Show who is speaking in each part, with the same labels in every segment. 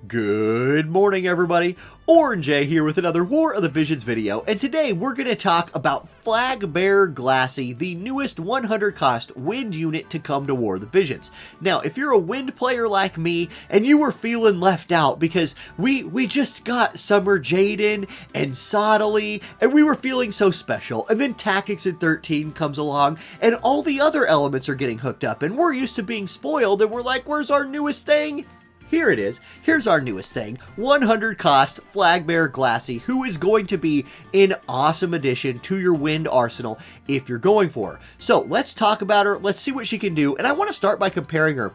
Speaker 1: Good morning, everybody. Orange here with another War of the Visions video, and today we're going to talk about Flag Bearer Glaci, the newest 100 cost wind unit to come to War of the Visions. Now, if you're a wind player like me and you were feeling left out because we just got Summer Jaden and Sottily and we were feeling so special, and then Tactics in 13 comes along and all the other elements are getting hooked up and we're used to being spoiled and we're like, where's our newest thing? Here it is. Here's our newest thing. 100 cost Flag Bearer Glaci, who is going to be an awesome addition to your wind arsenal if you're going for her. So let's talk about her. Let's see what she can do. And I want to start by comparing her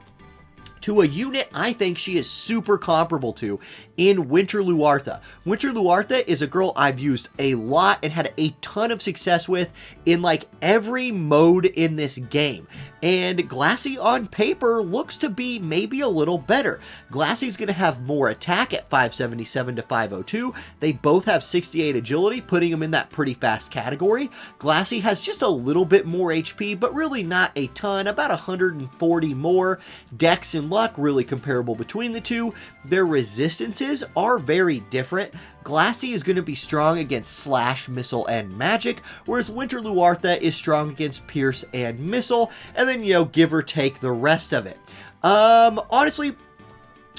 Speaker 1: to a unit I think she is super comparable to in Winter Luartha. Winter Luartha is a girl I've used a lot and had a ton of success with in like every mode in this game. And Glaci on paper looks to be maybe a little better. Glaci's going to have more attack at 577 to 502. They both have 68 agility, putting them in that pretty fast category. Glaci has just a little bit more HP, but really not a ton, about 140 more. Dex and luck really comparable between the two. Their resistances are very different. Glaci is going to be strong against slash, missile, and magic, whereas Winter Luartha is strong against pierce and missile, and then, you know, give or take the rest of it. Honestly,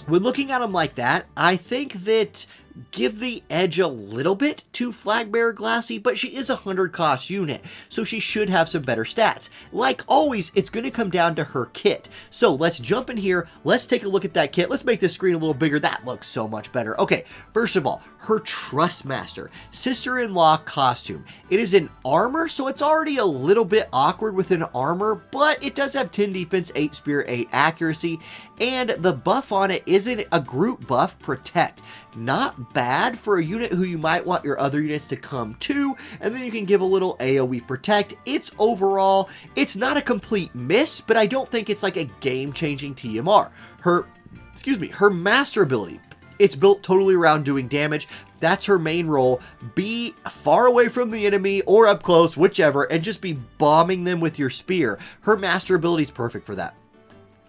Speaker 1: when looking at them like that, I think that give the edge a little bit to Flag Bearer Glaci, but she is a 100 cost unit, so she should have some better stats. Like always, it's going to come down to her kit. So let's jump in here. Let's take a look at that kit. Let's make this screen a little bigger. That looks so much better. Okay, first of all, her Trustmaster, sister-in-law costume. It is in armor, so it's already a little bit awkward with an armor, but it does have 10 defense, 8 spear, 8 accuracy, and the buff on it isn't a group buff, Protect. Not bad for a unit who you might want your other units to come to, and then you can give a little AoE Protect. It's overall, it's not a complete miss, but I don't think it's like a game-changing TMR. Her master ability, it's built totally around doing damage. That's her main role. Be far away from the enemy or up close, whichever, and just be bombing them with your spear. Her master ability is perfect for that.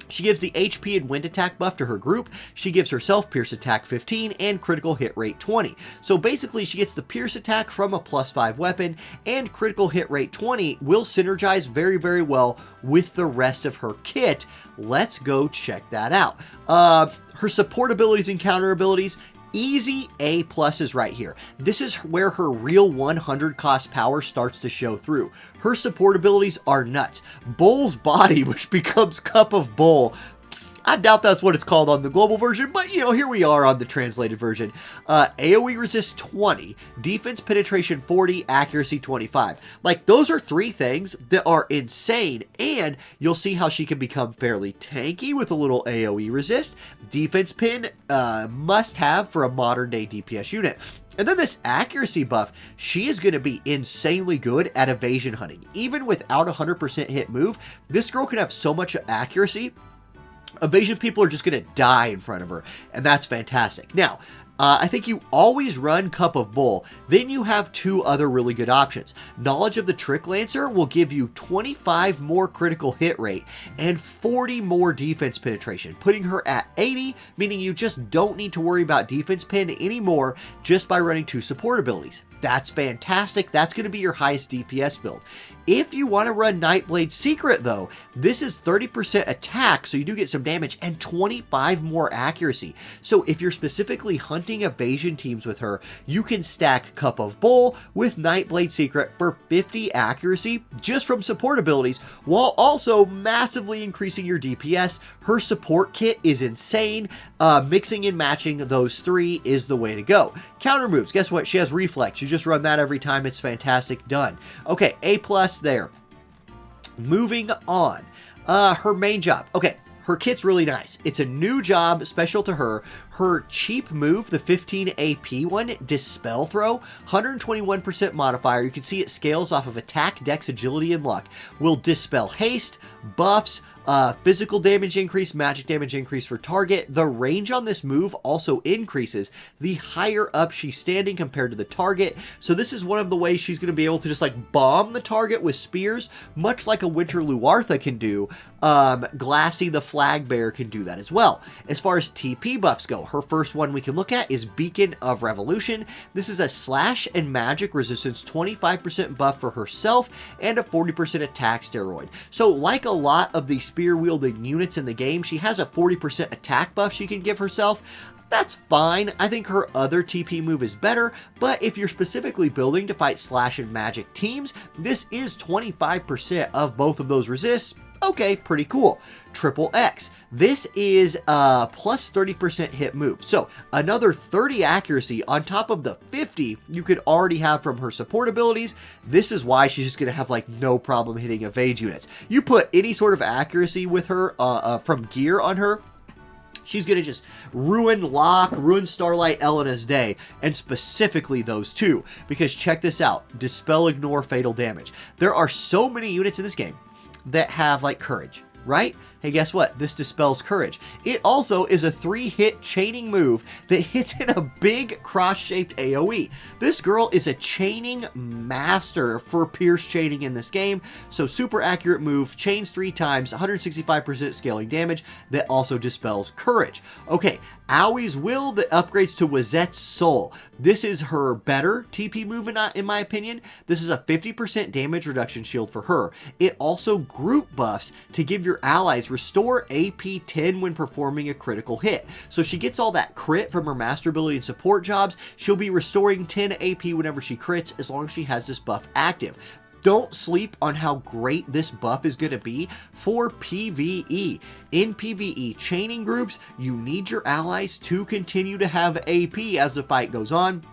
Speaker 1: She gives the HP and wind attack buff to her group. She gives herself pierce attack 15 and critical hit rate 20. So basically she gets the pierce attack from a +5 weapon, and critical hit rate 20 will synergize very, very well with the rest of her kit. Let's go check that out. Her support abilities and counter abilities, easy A+ is right here. This is where her real 100 cost power starts to show through. Her support abilities are nuts. Bull's Body, which becomes Cup of Bull. I doubt that's what it's called on the global version, but, you know, here we are on the translated version. AoE resist 20, defense penetration 40, accuracy 25. Like, those are three things that are insane, and you'll see how she can become fairly tanky with a little AoE resist. Defense pin, must have for a modern day DPS unit. And then this accuracy buff, she is going to be insanely good at evasion hunting. Even without a 100% hit move, this girl can have so much accuracy. Evasion people are just going to die in front of her, and that's fantastic. Now, I think you always run Cup of Bull. Then you have two other really good options. Knowledge of the Trick Lancer will give you 25 more critical hit rate and 40 more defense penetration, putting her at 80, meaning you just don't need to worry about defense pen anymore just by running two support abilities. That's fantastic. That's going to be your highest DPS build. If you want to run Nightblade Secret, though, this is 30% attack, so you do get some damage, and 25 more accuracy. So if you're specifically hunting evasion teams with her, you can stack Cup of Bull with Nightblade Secret for 50 accuracy just from support abilities, while also massively increasing your DPS. Her support kit is insane. Mixing and matching those three is the way to go. Counter moves, guess what? She has Reflex. You just run that every time. It's fantastic. Done. Okay, A+ there. Moving on. Her main job. Okay, her kit's really nice. It's a new job special to her. Her cheap move, the 15 AP one, Dispel Throw, 121% modifier. You can see it scales off of attack, dex, agility, and luck. Will dispel haste, buffs, Physical damage increase, magic damage increase for target. The range on this move also increases the higher up she's standing compared to the target. So this is one of the ways she's going to be able to just like bomb the target with spears, much like a Winter Luartha can do. Glaci the Flag Bearer can do that as well. As far as TP buffs go, her first one we can look at is Beacon of Revolution. This is a slash and magic resistance 25% buff for herself and a 40% attack steroid. So like a lot of the spear wielding units in the game, she has a 40% attack buff she can give herself. That's fine. I think her other TP move is better, but if you're specifically building to fight slash and magic teams, this is 25% of both of those resists. Okay, pretty cool. Triple X. This is a plus 30% hit move. So another 30 accuracy on top of the 50 you could already have from her support abilities. This is why she's just going to have like no problem hitting evade units. You put any sort of accuracy with her from gear on her, she's going to just ruin Locke, ruin Starlight Elena's day, and specifically those two. Because check this out. Dispel, Ignore, Fatal Damage. There are so many units in this game that have like courage, right? Hey, guess what? This dispels courage. It also is a 3-hit chaining move that hits in a big cross-shaped AoE. This girl is a chaining master for pierce chaining in this game. So super accurate move, chains 3 times, 165% scaling damage that also dispels courage. Okay, Aui's Will that upgrades to Wizette's Soul. This is her better TP move in my opinion. This is a 50% damage reduction shield for her. It also group buffs to give your allies restore AP 10 when performing a critical hit. So she gets all that crit from her master ability and support jobs. She'll be restoring 10 AP whenever she crits as long as she has this buff active. Don't sleep on how great this buff is going to be for PvE. In PvE chaining groups, you need your allies to continue to have AP as the fight goes on.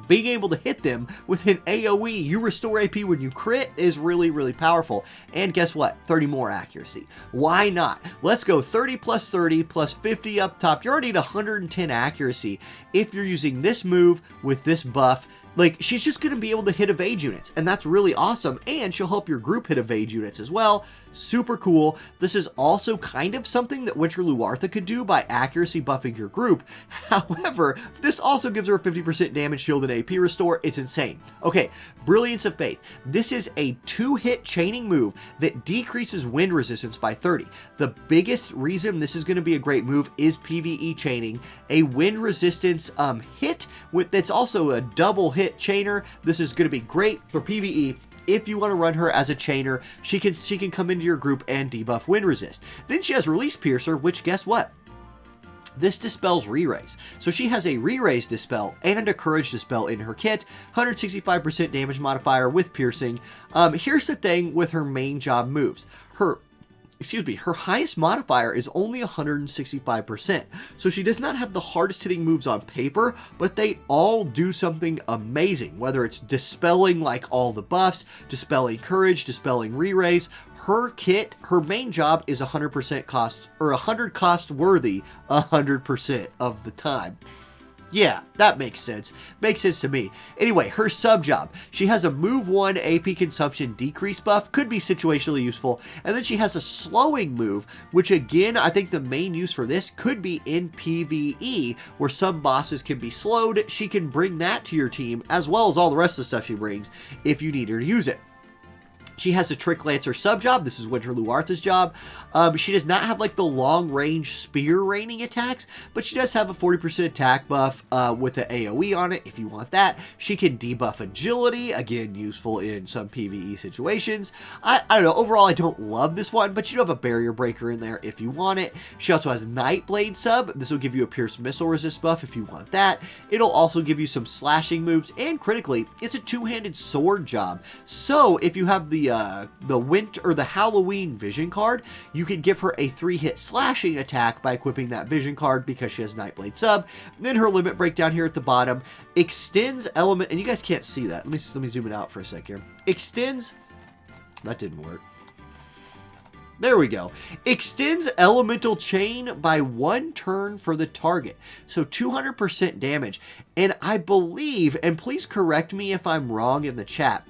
Speaker 1: Being able to hit them with an AoE, you restore AP when you crit, is really, really powerful. And guess what? 30 more accuracy. Why not? Let's go 30 plus 30 plus 50 up top. You're already at 110 accuracy if you're using this move with this buff. Like, she's just going to be able to hit evade units, and that's really awesome, and she'll help your group hit evade units as well. Super cool. This is also kind of something that Winter Luartha could do by accuracy buffing your group. However, this also gives her a 50% damage shield and AP restore. It's insane. Okay, Brilliance of Faith. This is a 2-hit chaining move that decreases wind resistance by 30. The biggest reason this is going to be a great move is PvE chaining. A wind resistance hit that's also a double hit chainer. This is going to be great for PvE. If you want to run her as a chainer, she can come into your group and debuff wind resist. Then she has Release Piercer, which guess what? This dispels re-raise. So she has a re-raise dispel and a courage dispel in her kit. 165% damage modifier with piercing. Here's the thing with her main job moves. Her highest modifier is only 165%. So she does not have the hardest hitting moves on paper, but they all do something amazing. Whether it's dispelling like all the buffs, dispelling courage, dispelling re-raise. Her kit, her main job is 100% cost, or 100 cost worthy 100% of the time. Yeah, that makes sense. Makes sense to me. Anyway, her sub job. She has a move 1 AP consumption decrease buff. Could be situationally useful. And then she has a slowing move, which again, I think the main use for this could be in PvE, where some bosses can be slowed. She can bring that to your team, as well as all the rest of the stuff she brings, if you need her to use it. She has the Trick Lancer sub job. This is Winter Luartha's job. She does not have like the long range spear raining attacks, but she does have a 40% attack buff with an AoE on it if you want that. She can debuff agility, again useful in some PvE situations. I don't know, overall I don't love this one, but you do have a barrier breaker in there if you want it. She also has Nightblade sub. This will give you a pierce missile resist buff if you want that. It'll also give you some slashing moves, and critically, it's a two-handed sword job. So if you have the winter or the Halloween vision card, you can give her a 3-hit slashing attack by equipping that vision card because she has Nightblade sub. And then her limit break down here at the bottom extends element, and you guys can't see that. Let me zoom it out for a sec here. Extends, that didn't work. There we go. Extends elemental chain by 1 turn for the target. So 200% damage. And I believe, and please correct me if I'm wrong in the chat,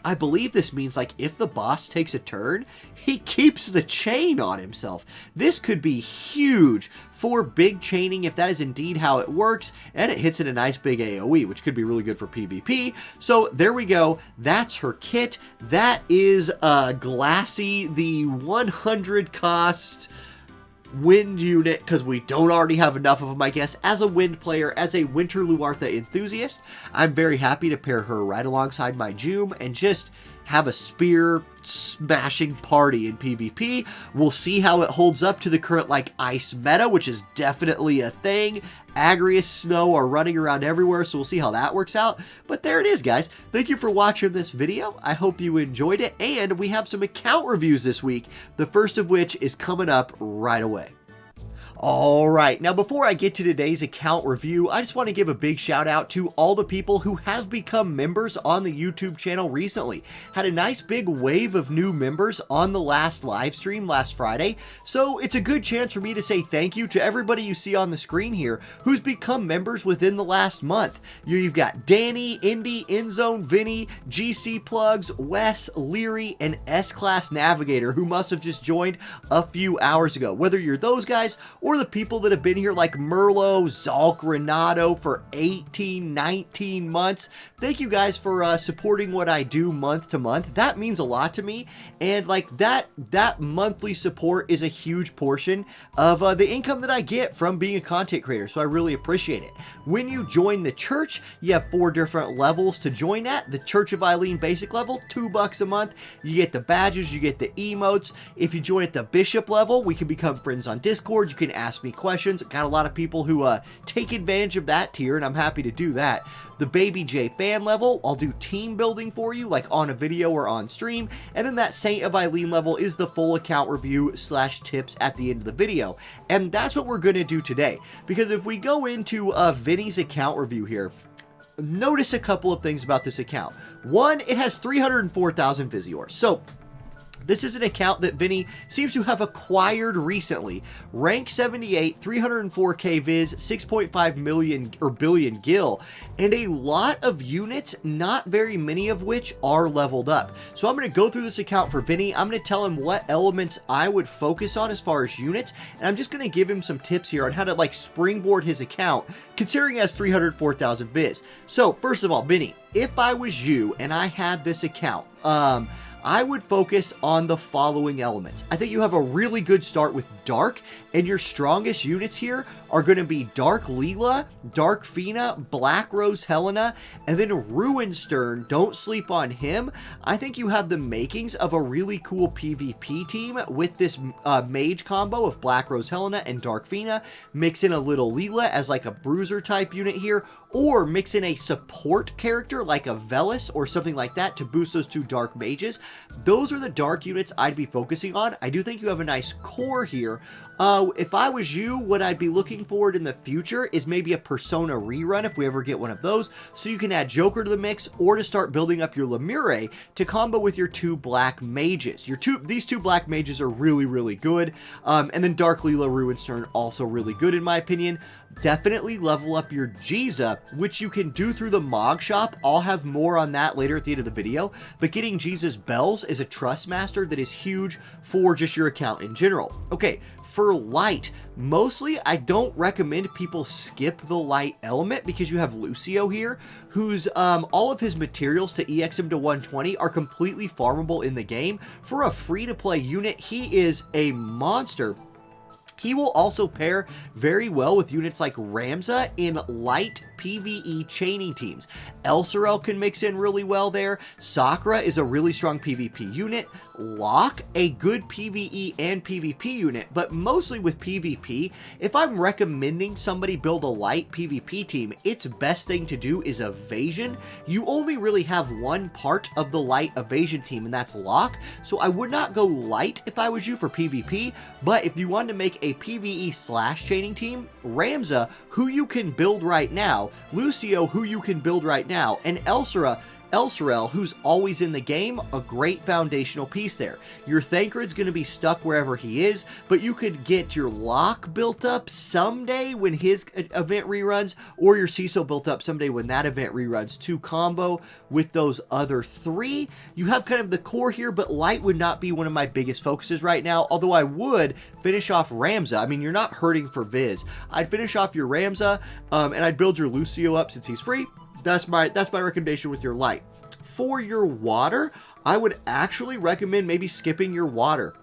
Speaker 1: I believe this means, like, if the boss takes a turn, he keeps the chain on himself. This could be huge for big chaining if that is indeed how it works, and it hits in a nice big AoE, which could be really good for PvP. So there we go. That's her kit. That is Glaci, the 100 cost wind unit, because we don't already have enough of them, I guess. As a wind player, as a Winter Luartha enthusiast, I'm very happy to pair her right alongside my Joom and just have a spear smashing party in PvP. We'll see how it holds up to the current, like, ice meta, which is definitely a thing. Agrius Snow are running around everywhere, so we'll see how that works out. But there it is, guys. Thank you for watching this video. I hope you enjoyed it, and we have some account reviews this week, the first of which is coming up right away. Alright, now before I get to today's account review, I just want to give a big shout out to all the people who have become members on the YouTube channel recently. Had a nice big wave of new members on the last live stream last Friday, so it's a good chance for me to say thank you to everybody you see on the screen here who's become members within the last month. You've got Danny, Indy, Inzone, Vinny, GC Plugs, Wes, Leary, and S-Class Navigator, who must have just joined a few hours ago. Whether you're those guys or the people that have been here like Merlo, Zalk, Renato for 18, 19 months. Thank you guys for supporting what I do month to month. That means a lot to me, and like that monthly support is a huge portion of the income that I get from being a content creator, so I really appreciate it. When you join the church, you have 4 different levels to join at. The Church of Eileen basic level, $2 a month. You get the badges, you get the emotes. If you join at the bishop level, we can become friends on Discord. You can ask me questions. Got a lot of people who take advantage of that tier, and I'm happy to do that. The Baby J fan level, I'll do team building for you, like on a video or on stream. And then that Saint of Eileen level is the full account review / tips at the end of the video. And that's what we're going to do today. Because if we go into Vinny's account review here, notice a couple of things about this account. One, it has 304,000 Visiors. So this is an account that Vinny seems to have acquired recently. Rank 78, 304k Viz, 6.5 million or billion gil, and a lot of units, not very many of which are leveled up. So I'm going to go through this account for Vinny. I'm going to tell him what elements I would focus on as far as units, and I'm just going to give him some tips here on how to like springboard his account, considering he has 304,000 Viz. So first of all, Vinny, if I was you and I had this account, I would focus on the following elements. I think you have a really good start with Dark, and your strongest units here are going to be Dark Leela, Dark Fina, Black Rose Helena, and then Ruinstern. Don't sleep on him. I think you have the makings of a really cool PvP team with this mage combo of Black Rose Helena and Dark Fina. Mix in a little Leela as like a bruiser type unit here, or mix in a support character like a Velis or something like that to boost those 2 dark mages. Those are the dark units I'd be focusing on. I do think you have a nice core here. If I was you, what I'd be looking forward in the future is maybe a Persona rerun if we ever get one of those, so you can add Joker to the mix, or to start building up your Lemure to combo with your 2 black mages. These 2 black mages are really, really good. And then Dark Leela, Ruinstern, also really good in my opinion. Definitely level up your Jiza, which you can do through the Mog Shop. I'll have more on that later at the end of the video, but getting Jiza's bells is a trust master that is huge for just your account in general. Okay, for light, mostly I don't recommend people skip the light element, because you have Lucio here, whose all of his materials to EX him to 120 are completely farmable in the game. For a free-to-play unit, he is a monster. He will also pair very well with units like Ramza in light PvE chaining teams. Elsorel can mix in really well there. Sakura is a really strong PvP unit. Locke, a good PvE and PvP unit, but mostly with PvP. If I'm recommending somebody build a light PvP team, its best thing to do is evasion. You only really have one part of the light evasion team, and that's Locke. So I would not go light if I was you for PvP, but if you wanted to make a PvE / chaining team, Ramza, who you can build right now, Lucio, who you can build right now, and Elsora, Elsorel, who's always in the game, a great foundational piece there. Your Thancred's going to be stuck wherever he is, but you could get your Locke built up someday when his event reruns, or your Cecil built up someday when that event reruns, to combo with those other three. You have kind of the core here, but light would not be one of my biggest focuses right now, although I would finish off Ramza. I mean, you're not hurting for Viz. I'd finish off your Ramza, and I'd build your Lucio up since he's free. That's my recommendation with your light. For your water, I would actually recommend maybe skipping your water.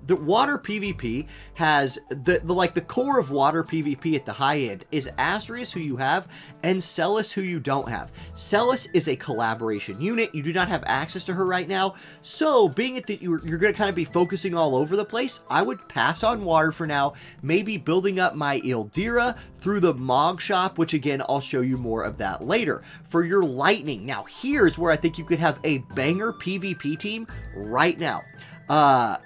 Speaker 1: The water PvP has the core of water PvP at the high end is Asterius, who you have, and Celis, who you don't have. Celis is a collaboration unit. You do not have access to her right now. So being that you're going to kind of be focusing all over the place, I would pass on water for now, maybe building up my Ildira through the Mog shop, which again, I'll show you more of that later. For your lightning, now here's where I think you could have a banger PvP team right now.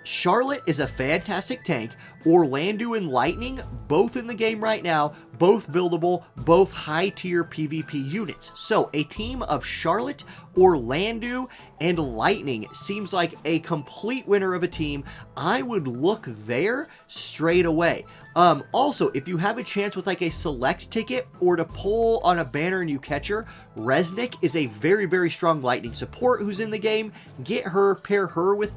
Speaker 1: Charlotte is a fantastic tank. Orlando and Lightning, both in the game right now, both buildable, both high tier PvP units. So a team of Charlotte, Orlando, and Lightning seems like a complete winner of a team. I would look there straight away. Also, if you have a chance with like a select ticket or to pull on a banner and you catch her, Resnick is a very, very strong Lightning support who's in the game. Get her, pair her with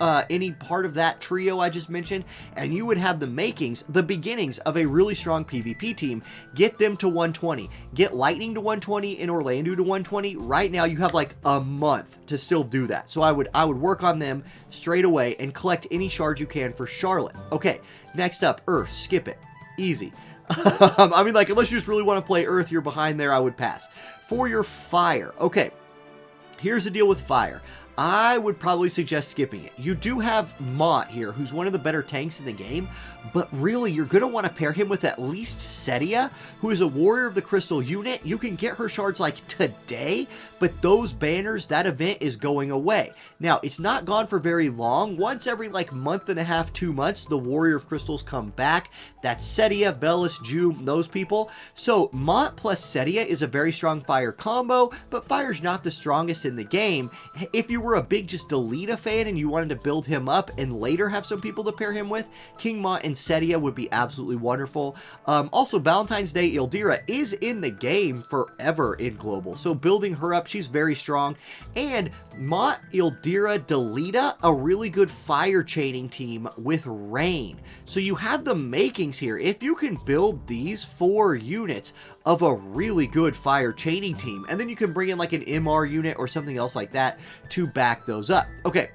Speaker 1: any part of that trio I just mentioned, and you would have the beginnings of a really strong PvP team. Get them to 120. Get Lightning to 120 and Orlando to 120. Right now, you have like a month to still do that. So I would work on them straight away and collect any shards you can for Charlotte. Okay, next up, Earth. Skip it. Easy. I mean, like, unless you just really want to play Earth, you're behind there, I would pass. For your Fire. Okay, here's the deal with Fire. I would probably suggest skipping it. You do have Mont here, who's one of the better tanks in the game, but really, you're going to want to pair him with at least Setia, who is a Warrior of the Crystal unit. You can get her shards like today, but those banners, that event is going away. Now, it's not gone for very long. Once every like month and a half, 2 months, the Warrior of Crystals come back. That's Setia, Velis, Jume, those people. So, Mont plus Setia is a very strong Fire combo, but Fire's not the strongest in the game. If you were a big just Delita fan and you wanted to build him up and later have some people to pair him with, King Mont and Setia would be absolutely wonderful. Also, Valentine's Day Ildira is in the game forever in Global, so building her up, she's very strong. And Mont, Ildira, Delita, a really good fire chaining team with Rain. So you have the makings here. If you can build these 4 units of a really good fire chaining team, and then you can bring in like an MR unit or something else like that to back those up. Okay.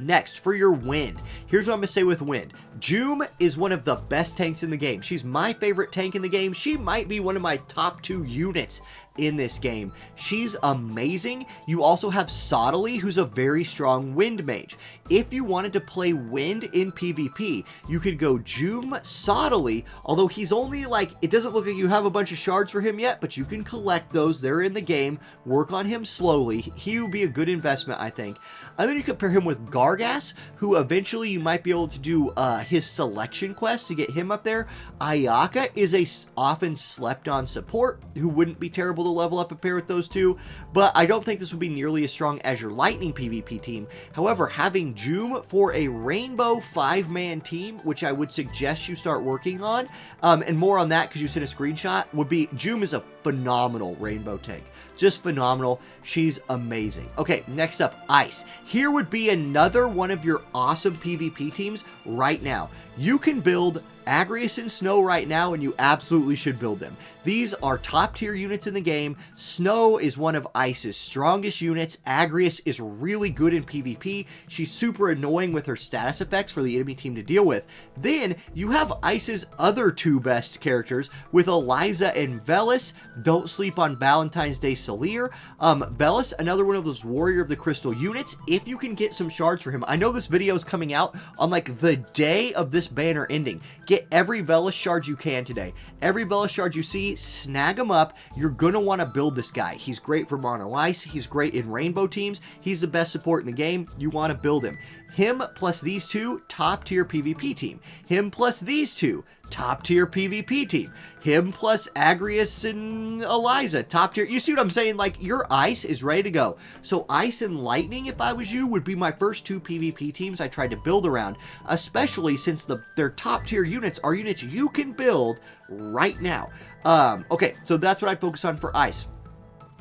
Speaker 1: Next, for your Wind. Here's what I'm going to say with Wind. Jume is one of the best tanks in the game. She's my favorite tank in the game. She might be one of my top 2 units in this game. She's amazing. You also have Sottily, who's a very strong Wind mage. If you wanted to play Wind in PvP, you could go Jume, Sottily, although he's only like, it doesn't look like you have a bunch of shards for him yet, but you can collect those. They're in the game. Work on him slowly. He would be a good investment, I think. And then you could pair him with Gargas, who eventually you might be able to do his selection quest to get him up there. Ayaka is a often slept on support who wouldn't be terrible to level up and pair with those two, but I don't think this would be nearly as strong as your Lightning PvP team. However, having Jume for a Rainbow 5-man team, which I would suggest you start working on, and more on that because you sent a screenshot, would be Jume is a phenomenal Rainbow tank. Just phenomenal. She's amazing. Okay, next up, Ice. Here would be another one of your awesome PvP teams right now. You can build Agrius and Snow right now, and you absolutely should build them. These are top tier units in the game. Snow is one of Ice's strongest units. Agrius is really good in PvP. She's super annoying with her status effects for the enemy team to deal with. Then you have Ice's other 2 best characters with Eliza and Velis. Don't sleep on Valentine's Day Salir. Velis, another one of those Warrior of the Crystal units. If you can get some shards for him, I know this video is coming out on like the day of this banner ending. Get Get every Velis shard you can today. Every Velis shard you see, snag them up. You're going to want to build this guy. He's great for mono ice. He's great in rainbow teams. He's the best support in the game. You want to build him. Him plus these two, top tier PvP team. Him plus these two, top tier PvP team. Him plus Agrius and Eliza, top tier. You see what I'm saying? Like, your ice is ready to go. So Ice and Lightning, if I was you, would be my first two PvP teams I tried to build around, especially since their top tier units are units you can build right now. Okay, so that's what I'd focus on for Ice.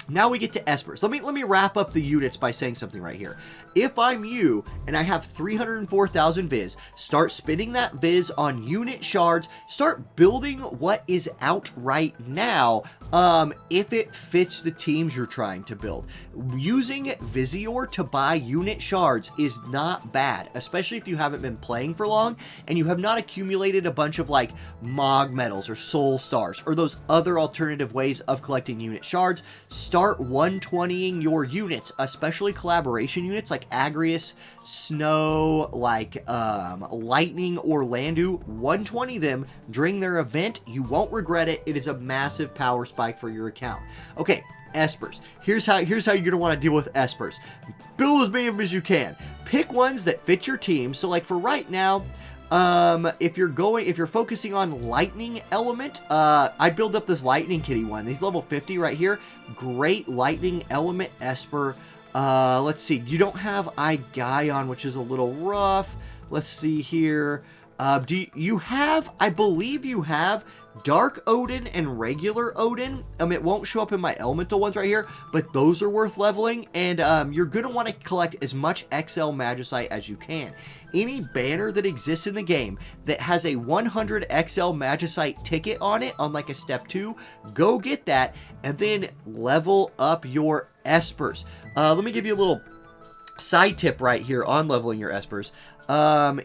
Speaker 1: Now we get to Espers. Let me wrap up the units by saying something right here. If I'm you and I have 304,000 Viz, start spending that Viz on unit shards. Start building what is out right now if it fits the teams you're trying to build. Using Vizior to buy unit shards is not bad, especially if you haven't been playing for long and you have not accumulated a bunch of like Mog medals or Soul Stars or those other alternative ways of collecting unit shards. Start 120ing your units, especially collaboration units like Agrius, Snow, like Lightning, or Landu. 120 them during their event. You won't regret it. It is a massive power spike for your account. Okay, Espers. Here's how you're gonna want to deal with Espers. Build as many of them as you can. Pick ones that fit your team. So like for right now, if you're focusing on lightning element, I'd build up this lightning kitty one. These level 50 right here, great lightning element Esper. Let's see, you don't have Igaion, which is a little rough. Let's see here. I believe you have Dark Odin and regular Odin. It won't show up in my elemental ones right here, but those are worth leveling, and you're going to want to collect as much XL Magicite as you can. Any banner that exists in the game that has a 100 XL Magicite ticket on it, on like a step 2, go get that, and then level up your Espers. Let me give you a little side tip right here on leveling your Espers.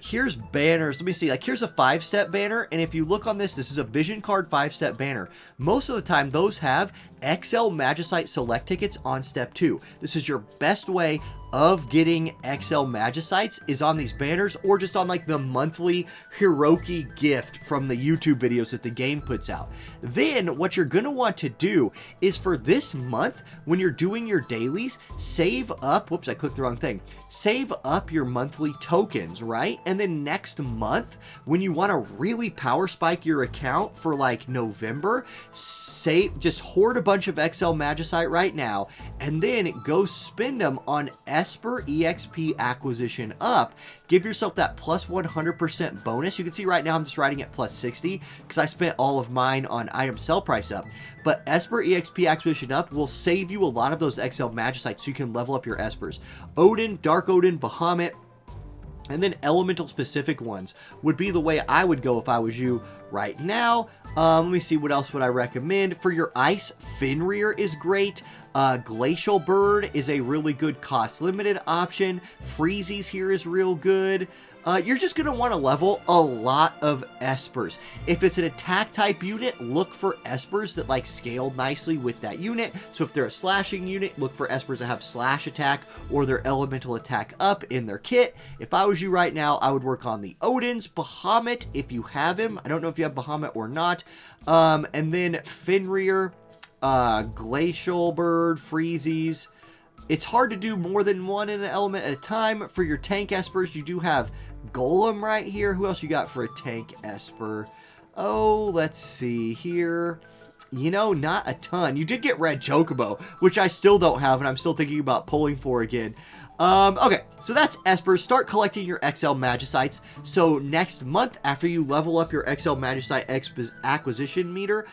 Speaker 1: Here's banners. Let me see, like here's a 5-step banner, and if you look on this is a vision card 5-step banner. Most of the time those have XL Magicite select tickets on step 2. This is your best way of getting XL Magicites is on these banners, or just on like the monthly Hiroki gift from the YouTube videos that the game puts out. Then what you're going to want to do is for this month, when you're doing your dailies, save up, whoops, I clicked the wrong thing. Save up your monthly tokens, right? And then next month, when you want to really power spike your account for like November, just hoard a bunch of XL Magicite right now, and then go spend them on Esper EXP acquisition up. Give yourself that plus 100% bonus. You can see right now I'm just writing it plus 60 because I spent all of mine on item sell price up. But Esper EXP acquisition up will save you a lot of those XL Magicites so you can level up your Espers. Odin, Dark Odin, Bahamut, and then elemental specific ones would be the way I would go if I was you right now. Let me see, what else would I recommend? For your ice, Fenrir is great. Glacial Bird is a really good cost limited option. Freezies here is real good. You're just going to want to level a lot of Espers. If it's an attack type unit, look for Espers that like scaled nicely with that unit. So if they're a slashing unit, look for Espers that have slash attack or their elemental attack up in their kit. If I was you right now, I would work on the Odins, Bahamut if you have him. I don't know if you have Bahamut or not. And then Fenrir, Glacial Bird, Freezies. It's hard to do more than one in an element at a time. For your tank Espers, you do have Golem right here. Who else you got for a tank Esper? Oh, let's see here. You know, not a ton. You did get Red Chocobo, which I still don't have, and I'm still thinking about pulling for again. Okay, so that's Espers. Start collecting your XL Magicites. So next month, after you level up your XL Magicite acquisition meter,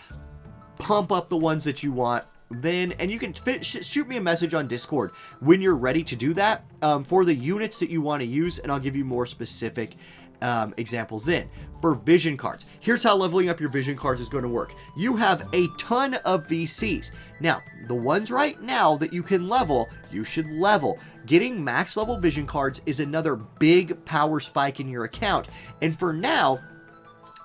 Speaker 1: pump up the ones that you want. Then, and you can shoot me a message on Discord when you're ready to do that for the units that you want to use, and I'll give you more specific examples then. For vision cards, here's how leveling up your vision cards is going to work. You have a ton of VCs. Now, the ones right now that you can level, you should level. Getting max level vision cards is another big power spike in your account. And for now,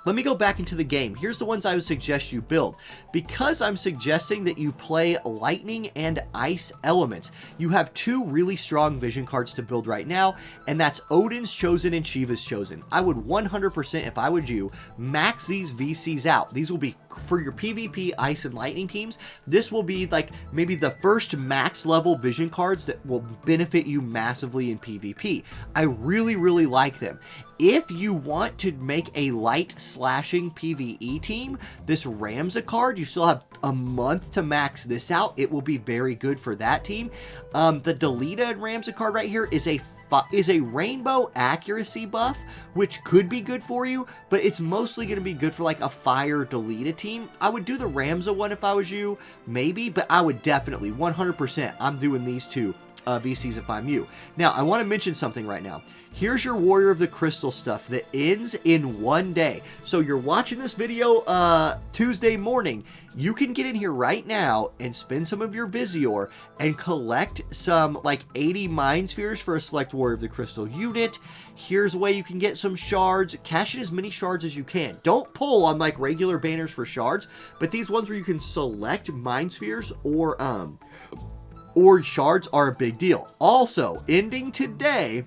Speaker 1: Let me go back into the game. Here's the ones I would suggest you build. Because I'm suggesting that you play lightning and ice elements, you have two really strong vision cards to build right now, and that's Odin's Chosen and Shiva's Chosen. I would 100%, if I would you, max these VCs out. These will be for your PvP ice and lightning teams. This will be like maybe the first max level vision cards that will benefit you massively in PvP. I really, really like them. If you want to make a light slashing PvE team, this Ramza card, you still have a month to max this out. It will be very good for that team. The Delita and Ramza card right here is a rainbow accuracy buff, which could be good for you, but it's mostly going to be good for like a fire Delita team. I would do the Ramza one if I was you, maybe, but I would definitely 100%. I'm doing these two VCs if I'm you. Now, I want to mention something right now. Here's your Warrior of the Crystal stuff that ends in 1 day. So you're watching this video Tuesday morning. You can get in here right now and spend some of your Visior and collect some like 80 Mind Spheres for a select Warrior of the Crystal unit. Here's a way you can get some shards. Cash in as many shards as you can. Don't pull on like regular banners for shards, but these ones where you can select Mind Spheres or shards are a big deal. Also, ending today,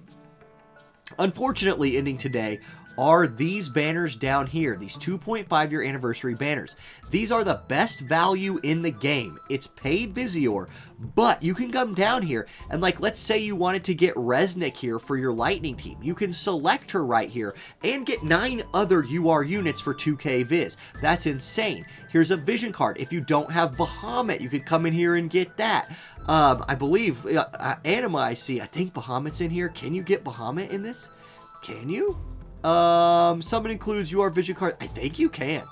Speaker 1: unfortunately ending today, are these banners down here, these 2.5 year anniversary banners. These are the best value in the game. It's paid Visior, but you can come down here and like, let's say you wanted to get Resnick here for your lightning team. You can select her right here and get 9 other UR units for 2k Viz. That's insane. Here's a vision card. If you don't have Bahamut, you could come in here and get that. I believe Anima, I see. I think Bahamut's in here. Can you get Bahamut in this? Can you? Summon includes UR vision card. I think you can.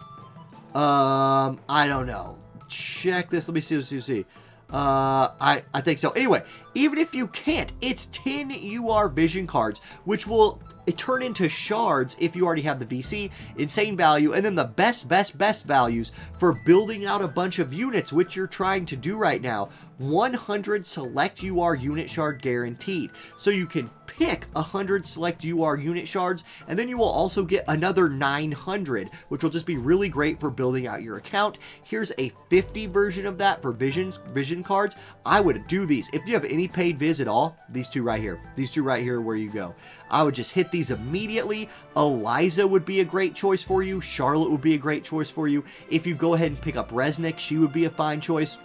Speaker 1: I don't know. Check this. Let me see. I think so. Anyway, even if you can't, it's 10 UR vision cards, which will turn into shards if you already have the VC. Insane value. And then the best values for building out a bunch of units, which you're trying to do right now. 100 select UR unit shard guaranteed. So you can pick 100 select UR unit shards, and then you will also get another 900, which will just be really great for building out your account. Here's a 50 version of that for vision cards. I would do these. If you have any paid Viz at all, these two right here are where you go. I would just hit these immediately. Eliza would be a great choice for you. Charlotte would be a great choice for you. If you go ahead and pick up Resnick, she would be a fine choice.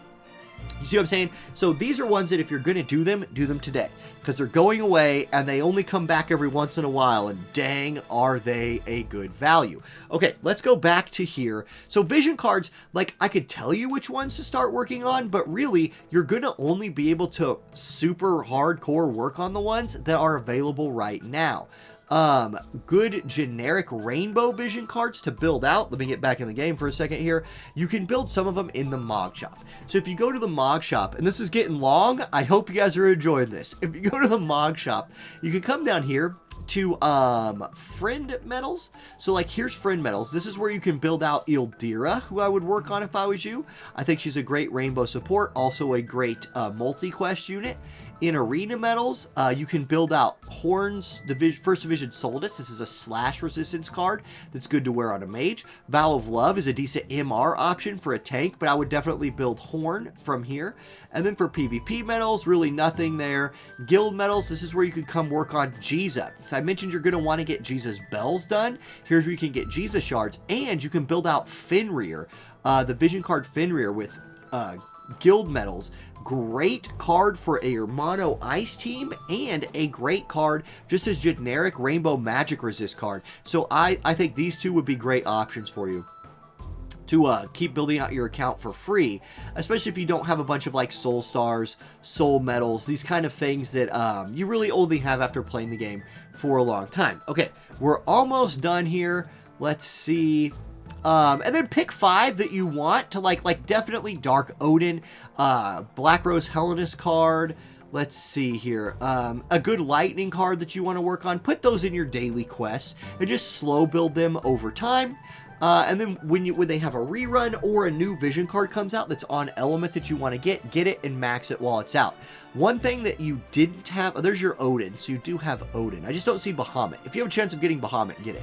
Speaker 1: You see what I'm saying? So these are ones that if you're going to do them today, because they're going away and they only come back every once in a while, and dang, are they a good value. Okay, let's go back to here. So vision cards, like I could tell you which ones to start working on, but really you're going to only be able to super hardcore work on the ones that are available right now. Good generic rainbow vision cards to build out. Let me get back in the game for a second here. You can build some of them in the Mog Shop. So if you go to the Mog Shop, and this is getting long, I hope you guys are enjoying this. If you go to the Mog Shop, you can come down here to friend medals. So like here's friend medals. This is where you can build out Ildira, who I would work on if I was you. I think she's a great rainbow support, also a great multi-quest unit. In arena medals, you can build out Horns, First Division Solstice. This is a slash resistance card that's good to wear on a mage. Vow of Love is a decent MR option for a tank, but I would definitely build Horn from here. And then for PvP medals, really nothing there. Guild medals, this is where you can come work on Jiza. So I mentioned you're going to want to get Jiza's bells done. Here's where you can get Jiza shards, and you can build out Fenrir, the vision card Fenrir with guild medals. Great card for a mono ice team, and a great card just as generic rainbow magic resist card. So I think these two would be great options for you to keep building out your account for free, especially if you don't have a bunch of like soul stars, soul medals, these kind of things that you really only have after playing the game for a long time. Okay, we're almost done here. Let's see. And then pick 5 that you want to like definitely Dark Odin, Black Rose Hellenist card. Let's see here. A good lightning card that you want to work on. Put those in your daily quests and just slow build them over time. And then when they have a rerun or a new vision card comes out that's on element that you want to get it and max it while it's out. One thing that you didn't have, there's your Odin. So you do have Odin. I just don't see Bahamut. If you have a chance of getting Bahamut, get it.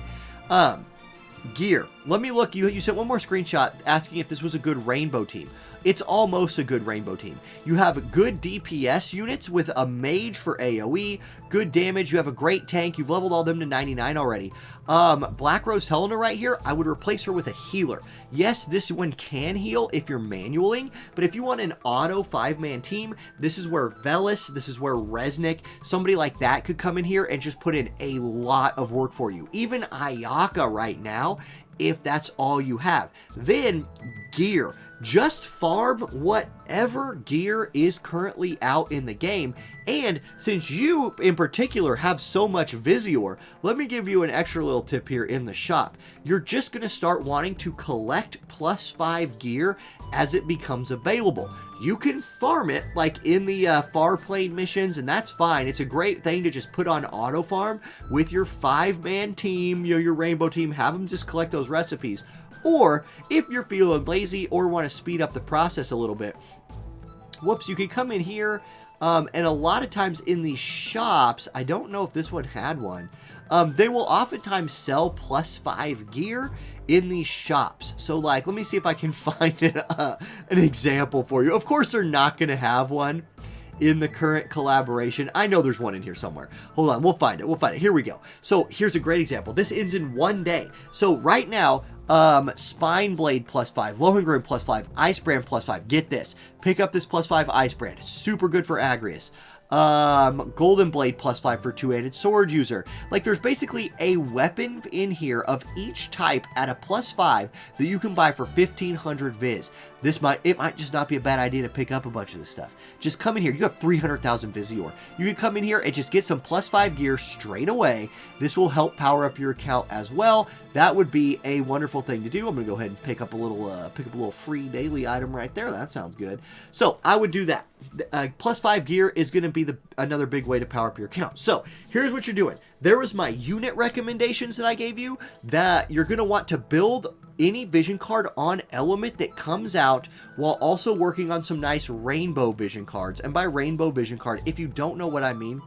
Speaker 1: Gear. Let me look. You sent one more screenshot asking if this was a good rainbow team. It's almost a good rainbow team. You have good DPS units with a mage for AoE, good damage. You have a great tank. You've leveled all them to 99 already. Black Rose Helena right here, I would replace her with a healer. Yes, this one can heal if you're manualing, but if you want an auto 5-man team, this is where Velis, this is where Resnick, somebody like that could come in here and just put in a lot of work for you. Even Ayaka right now, if that's all you have. Then gear. Just farm whatever gear is currently out in the game. And since you in particular have so much Visior, let me give you an extra little tip here in the shop. You're just going to start wanting to collect +5 gear as it becomes available. You can farm it like in the far plane missions, and that's fine. It's a great thing to just put on auto farm with your 5-man team, your rainbow team, have them just collect those recipes. Or if you're feeling lazy or want to speed up the process a little bit, whoops, you can come in here, and a lot of times in these shops, I don't know if this one had one, they will oftentimes sell +5 gear in these shops. So like, let me see if I can find an example for you. Of course, they're not going to have one in the current collaboration. I know there's one in here somewhere. Hold on, we'll find it. We'll find it. Here we go. So here's a great example. This ends in 1 day. So right now, Spine Blade +5, Lohengrin +5, Ice Brand +5. Get this. Pick up this +5 Ice Brand. It's super good for Agrius. Golden Blade +5 for 2-handed sword user. Like, there's basically a weapon in here of each type at a +5 that you can buy for 1500 Viz. It might just not be a bad idea to pick up a bunch of this stuff. Just come in here. You have 300,000 Visior. You can come in here and just get some +5 gear straight away. This will help power up your account as well. That would be a wonderful thing to do. I'm gonna go ahead and pick up a little free daily item right there. That sounds good. So I would do that. +5 gear is gonna be another big way to power up your account. So here's what you're doing. There was my unit recommendations that I gave you, that you're gonna want to build any vision card on element that comes out while also working on some nice rainbow vision cards. And by rainbow vision card, if you don't know what I mean,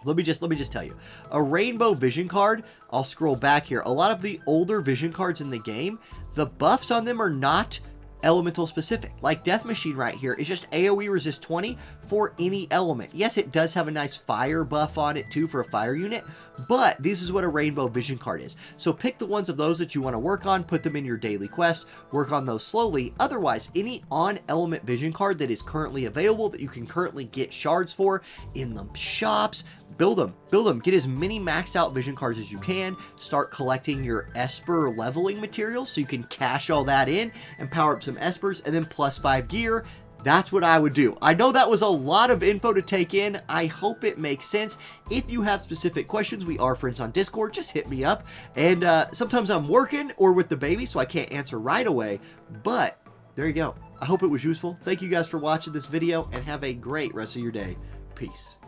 Speaker 1: let me just tell you. A rainbow vision card, I'll scroll back here. A lot of the older vision cards in the game, the buffs on them are not elemental specific. Like Death Machine right here is just AoE resist 20 for any element. Yes, it does have a nice fire buff on it too for a fire unit, but this is what a rainbow vision card is. So pick the ones of those that you want to work on, put them in your daily quests, work on those slowly. Otherwise, any on element vision card that is currently available that you can currently get shards for in the shops, build them, get as many maxed out vision cards as you can, start collecting your Esper leveling materials so you can cash all that in and power up some Espers, and then +5 gear. That's what I would do. I know that was a lot of info to take in. I hope it makes sense. If you have specific questions, we are friends on Discord. Just hit me up. And sometimes I'm working or with the baby, so I can't answer right away. But there you go. I hope it was useful. Thank you guys for watching this video, and have a great rest of your day. Peace.